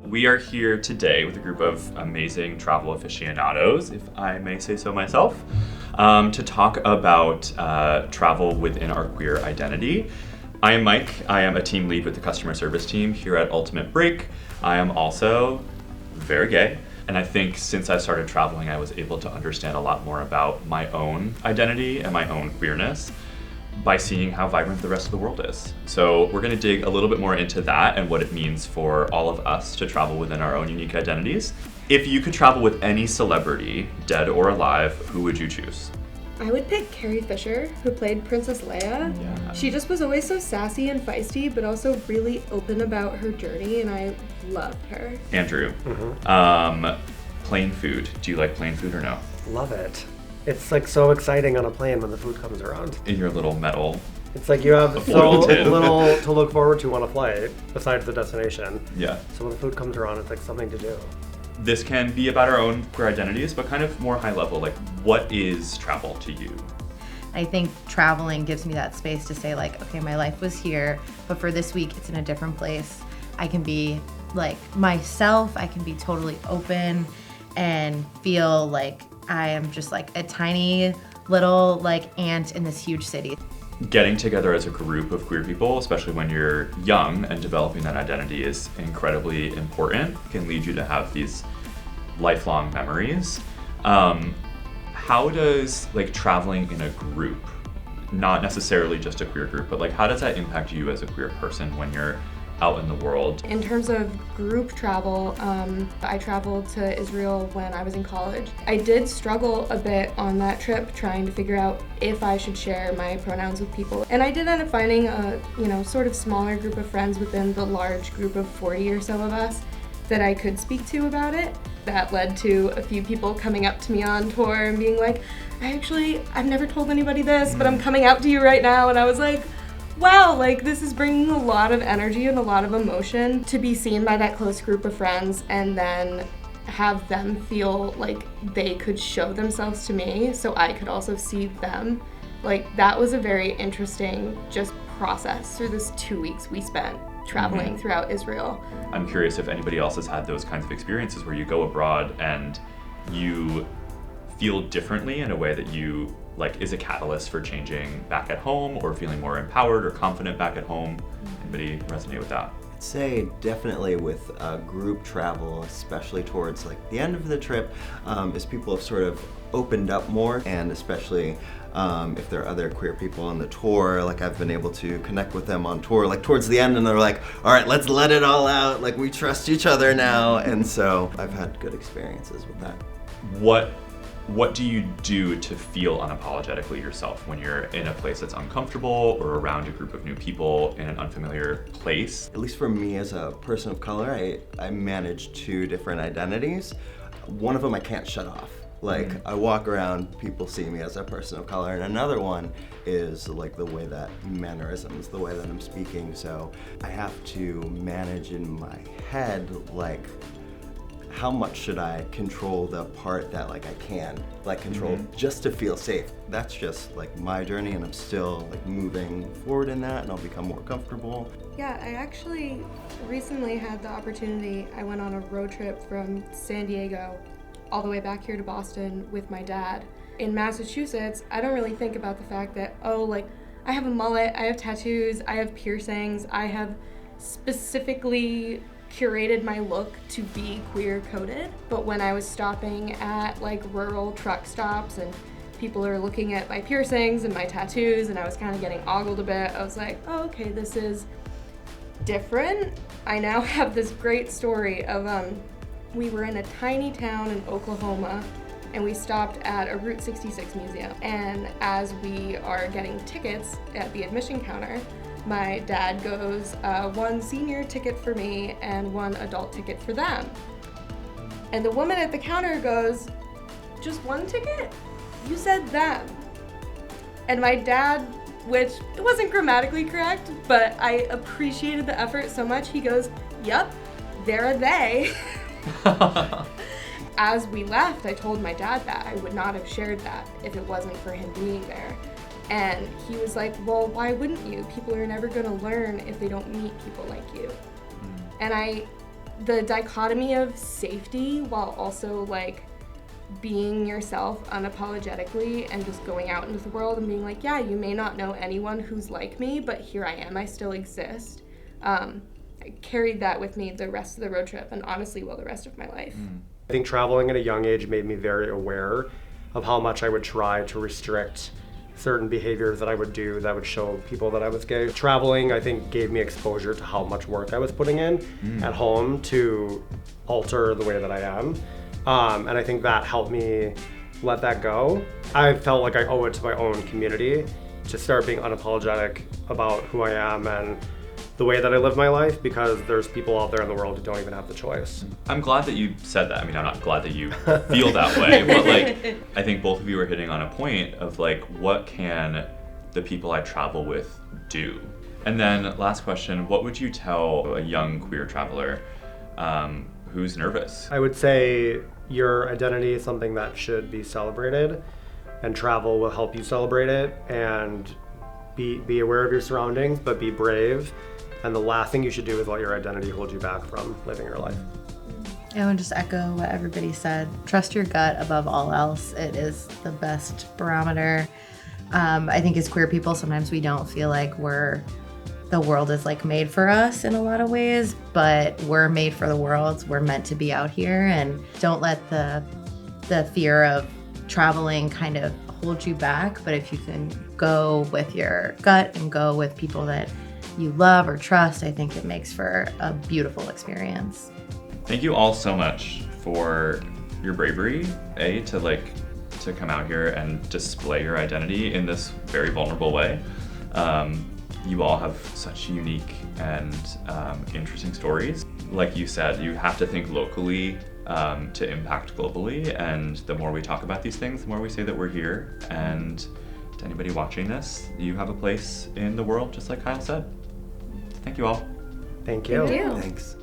We are here today with a group of amazing travel aficionados, if I may say so myself, to talk about travel within our queer identity. I am Mike. I am a team lead with the customer service team here at Ultimate Break. I am also very gay. And I think since I started traveling, I was able to understand a lot more about my own identity and my own queerness by seeing how vibrant the rest of the world is. So we're gonna dig a little bit more into that and what it means for all of us to travel within our own unique identities. If you could travel with any celebrity, dead or alive, who would you choose? I would pick Carrie Fisher, who played Princess Leia. Yeah. She just was always so sassy and feisty, but also really open about her journey, and I loved her. Andrew, plain food. Do you like plain food or no? Love it. It's like so exciting on a plane when the food comes around. In your little metal. It's like you have so Floated. little to look forward to on a flight besides the destination. Yeah. So when the food comes around, it's like something to do. This can be about our own queer identities, but kind of more high level. Like, what is travel to you? I think traveling gives me that space to say like, okay, my life was here, but for this week it's in a different place. I can be like myself, I can be totally open and feel like I am just like a tiny little like ant in this huge city. Getting together as a group of queer people, especially when you're young and developing that identity, is incredibly important. It can lead you to have these lifelong memories. How does like traveling in a group, not necessarily just a queer group, but like how does that impact you as a queer person when you're out in the world? In terms of group travel, I traveled to Israel when I was in college. I did struggle a bit on that trip trying to figure out if I should share my pronouns with people. And I did end up finding a, sort of smaller group of friends within the large group of 40 or so of us that I could speak to about it. That led to a few people coming up to me on tour and being like, I've never told anybody this, but I'm coming out to you right now. And I was like, wow, like this is bringing a lot of energy and a lot of emotion to be seen by that close group of friends and then have them feel like they could show themselves to me so I could also see them. Like that was a very interesting just process through this 2 weeks we spent traveling throughout Israel. I'm curious if anybody else has had those kinds of experiences where you go abroad and you feel differently in a way that you like is a catalyst for changing back at home or feeling more empowered or confident back at home. Anybody resonate with that? I'd say definitely with group travel, especially towards like the end of the trip, as people have sort of opened up more, and especially if there are other queer people on the tour, like I've been able to connect with them on tour, like towards the end, and they're like, all right, let's let it all out, like we trust each other now, and so I've had good experiences with that. What do you do to feel unapologetically yourself when you're in a place that's uncomfortable or around a group of new people in an unfamiliar place? At least for me as a person of color, I manage two different identities. One of them I can't shut off. Like I walk around, people see me as a person of color, and another one is like the way that mannerisms, the way that I'm speaking. So I have to manage in my head, like, how much should I control the part that like I can like control just to feel safe? That's just like my journey, and I'm still like moving forward in that, and I'll become more comfortable. Yeah, I actually recently had the opportunity. I went on a road trip from San Diego all the way back here to Boston with my dad. In Massachusetts, I don't really think about the fact that, I have a mullet, I have tattoos, I have piercings, I have specifically curated my look to be queer coded. But when I was stopping at like rural truck stops and people are looking at my piercings and my tattoos and I was kind of getting ogled a bit, I was like, oh, okay, this is different. I now have this great story of we were in a tiny town in Oklahoma and we stopped at a Route 66 museum, and as we are getting tickets at the admission counter, my dad goes, one senior ticket for me and one adult ticket for them. And the woman at the counter goes, just one ticket? You said them. And my dad, which it wasn't grammatically correct, but I appreciated the effort so much, he goes, yep, they're a they. As we left, I told my dad that I would not have shared that if it wasn't for him being there. And he was like, well, why wouldn't you? People are never gonna learn if they don't meet people like you. And I the dichotomy of safety while also like being yourself unapologetically and just going out into the world and being like, yeah, you may not know anyone who's like me, but here I am, I still exist. I carried that with me the rest of the road trip and honestly, well, the rest of my life. I think traveling at a young age made me very aware of how much I would try to restrict certain behaviors that I would do that would show people that I was gay. Traveling, I think, gave me exposure to how much work I was putting in at home to alter the way that I am. And I think that helped me let that go. I felt like I owe it to my own community to start being unapologetic about who I am and the way that I live my life, because there's people out there in the world who don't even have the choice. I'm glad that you said that. I mean, I'm not glad that you feel that way, but like, I think both of you are hitting on a point of like, what can the people I travel with do? And then last question, what would you tell a young queer traveler who's nervous? I would say your identity is something that should be celebrated, and travel will help you celebrate it, and be aware of your surroundings, but be brave. And the last thing you should do is let your identity hold you back from living your life. I would just echo what everybody said. Trust your gut above all else. It is the best barometer. I think as queer people, sometimes we don't feel like the world is like made for us in a lot of ways, but we're made for the world. We're meant to be out here, and don't let the fear of traveling kind of hold you back. But if you can go with your gut and go with people that you love or trust, I think it makes for a beautiful experience. Thank you all so much for your bravery, to come out here and display your identity in this very vulnerable way. You all have such unique and interesting stories. Like you said, you have to think locally to impact globally, and the more we talk about these things, the more we say that we're here. And to anybody watching this, you have a place in the world, just like Kyle said. Thank you all. Thank you. Thank you. Thanks.